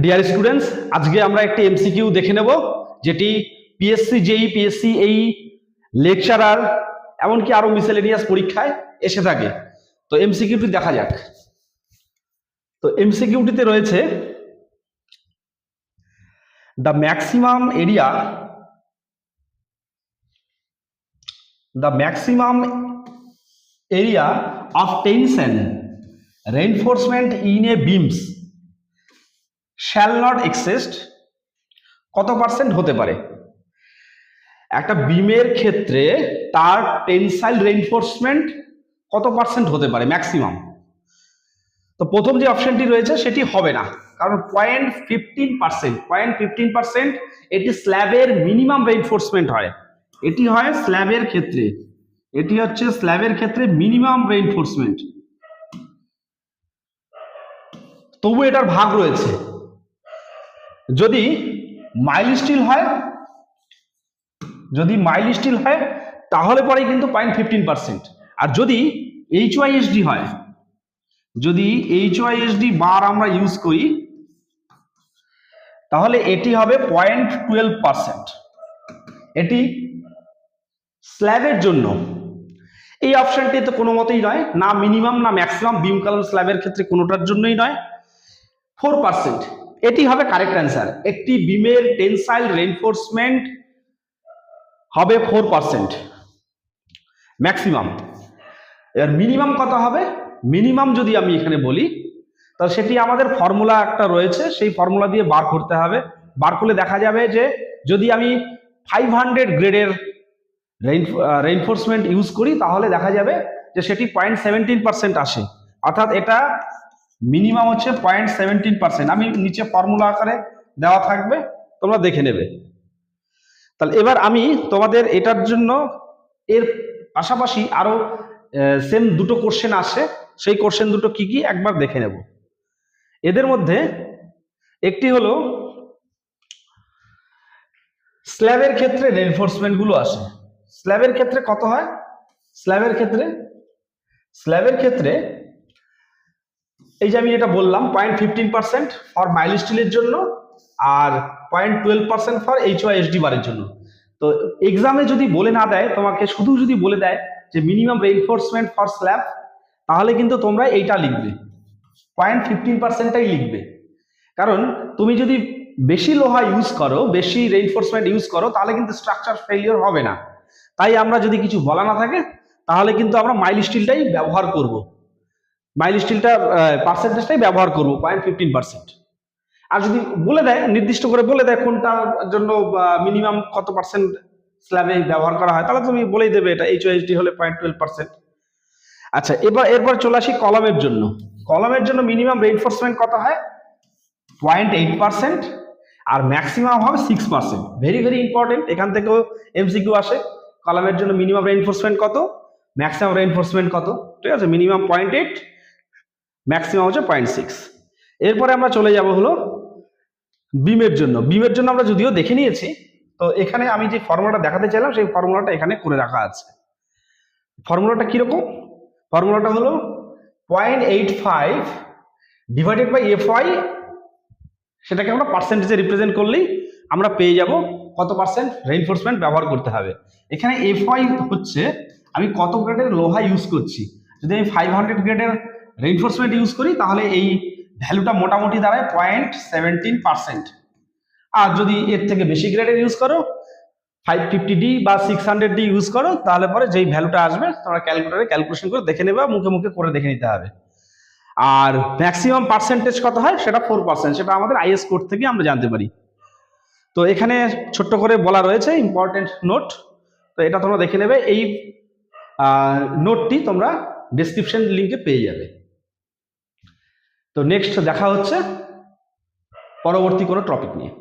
Dear students, আজকে আমরা একটি এমসিকিউ দেখে নেব, যেটি পিএসসি জেই, পিএসসি এই লেকচারার এমনকি আরো মিসেলেনিয়াস পরীক্ষায় এসে থাকে। তো এমসিকিউটি দেখা যাক। তো এমসিকিউটিতে রয়েছে the maximum area of tension reinforcement in a beams shall not exceed কত পার্সেন্ট হতে পারে? একটা বিমের ক্ষেত্রে তার টেনসাইল রেইনফোর্সমেন্ট কত পার্সেন্ট হতে পারে ম্যাক্সিমাম? তো প্রথম যে অপশনটি রয়েছে সেটি হবে না, কারণ 0.15% এটি স্ল্যাবের মিনিমাম রেইনফোর্সমেন্ট হয়। এটি হয় স্ল্যাবের ক্ষেত্রে, এটি হচ্ছে স্ল্যাবের ক্ষেত্রে মিনিমাম রেইনফোর্সমেন্ট। তবু এটার ভাগ রয়েছে। যদি মাইল স্টিল হয় তাহলে পরে কিন্তু 0.15%। আর যদি HYSD হয়, যদি HYSD বার আমরা ইউজ করি তাহলে এটি হবে 0.12%। এটি স্ল্যাবের জন্য। এই অপশনটি তো কোনো মতেই নয়, না মিনিমাম না ম্যাক্সিমাম, বিম কলাম স্ল্যাবের ক্ষেত্রে কোনোটার জন্যই নয়। 4% এটি হবে কারেক্ট অ্যান্সার। একটি বিমের টেনসাইল রেইনফোর্সমেন্ট হবে 4% ম্যাক্সিমাম। এর মিনিমাম কত হবে? মিনিমাম যদি আমি এখানে বলি তাহলে সেটি আমাদের ফর্মুলা একটা রয়েছে, সেই ফর্মুলা দিয়ে বার করতে হবে। বার করলে দেখা যাবে যে যদি আমি 500 গ্রেডের রেইনফোর্সমেন্ট ইউজ করি তাহলে দেখা যাবে যে সেটি 0.17% আসে। অর্থাৎ এটা মিনিমাম হচ্ছে 0.17%। আমি নিচে ফর্মুলা আকারে দেওয়া থাকবে, তোমরা দেখে নেবে। তাহলে এবার আমি তোমাদের এটার জন্য এর পাশাপাশি আরো সেম দুটো কোশ্চেন আসে, সেই কোশ্চেন দুটো কি কি একবার দেখে নেব। এদের মধ্যে একটি হলো স্ল্যাবের ক্ষেত্রে রেইনফোর্সমেন্ট গুলো আসে। স্ল্যাবের ক্ষেত্রে কত হয়? স্ল্যাবের ক্ষেত্রে এই যে আমি এটা বললাম 0.15% ফর মাইল স্টিলের জন্য আর 0.12% ফর HYSD বারের জন্য। তো এক্সামে যদি বলে না দেয়, তোমাকে শুধু যদি বলে দেয় যে মিনিমাম রেইনফোর্সমেন্ট ফর স্ল্যাব, তাহলে কিন্তু তোমরা এইটা লিখবে, 0.15%টাই লিখবে। কারণ তুমি যদি বেশি লোহা ইউজ করো, বেশি রেইনফোর্সমেন্ট ইউজ করো, তাহলে কিন্তু স্ট্রাকচার ফেলিওর হবে না। তাই আমরা যদি কিছু বলা না থাকে তাহলে কিন্তু আমরা মাইল স্টিলটাই ব্যবহার করব, মাইল স্টিলটা পার্সেন্টেজটাই ব্যবহার করব 0.15%। আর যদি বলে দেয়, নির্দিষ্ট করে বলে দেয় কোনটার জন্য মিনিমাম কত পার্সেন্ট স্ল্যাবে ব্যবহার করা হয়, তাহলে তুমি বলেই দেবে এটা HYSD হলে 0.12%। আচ্ছা, এরপর চলে আসি কলামের জন্য। কলামের জন্য মিনিমাম রেইনফোর্সমেন্ট কত হয়? 0.8% আর ম্যাক্সিমাম হবে 6%। ভেরি ভেরি ইম্পর্টেন্ট, এখান থেকেও এমসিকিউ আসে। কলামের জন্য মিনিমাম রেইনফোর্সমেন্ট কত, ম্যাক্সিমাম রেইনফোর্সমেন্ট কত? ঠিক আছে, মিনিমাম 0.8, ম্যাক্সিমাম হচ্ছে 0.6। এরপরে আমরা চলে যাব হলো বিমের জন্য। বিমের জন্য আমরা যদিও দেখে নিয়েছি, তো এখানে আমি যে ফর্মুলাটা দেখাতে চাইলাম সেই ফর্মুলাটা এখানে করে রাখা আছে। ফর্মুলাটা কিরকম? ফর্মুলাটা হলো 0.85 ডিভাইডেড বাই FY, সেটাকে আমরা পার্সেন্টেজে রিপ্রেজেন্ট করলেই আমরা পেয়ে যাব কত পার্সেন্ট রেইনফোর্সমেন্ট ব্যবহার করতে হবে। এখানে FY হচ্ছে আমি কত গ্রেডের লোহা ইউজ করছি। যদি আমি 500 গ্রেডের রেইনফোর্সমেন্ট ইউজ করি তাহলে এই ভ্যালুটা মোটামুটি দাঁড়ায় 0.17%। আর যদি এর থেকে বেশি গ্রেডের ইউজ করো, 550D বা 600D ইউজ করো, তাহলে পরে যেই ভ্যালুটা আসবে তোমরা ক্যালকুলেটরে ক্যালকুলেশন করে দেখে নেবে, মুখে মুখে করে দেখে নিতে হবে। আর ম্যাক্সিমাম পার্সেন্টেজ কত হয় সেটা 4%, সেটা আমাদের IS কোড থেকে আমরা জানতে পারি। তো এখানে ছোট্ট করে বলা রয়েছে ইম্পর্টেন্ট নোট, তো এটা তোমরা দেখে নেবে। এই নোটটি তোমরা ডেসক্রিপশন লিঙ্কে পেয়ে যাবে। তো নেক্সট দেখা হচ্ছে পরবর্তী কোনো টপিক নিয়ে।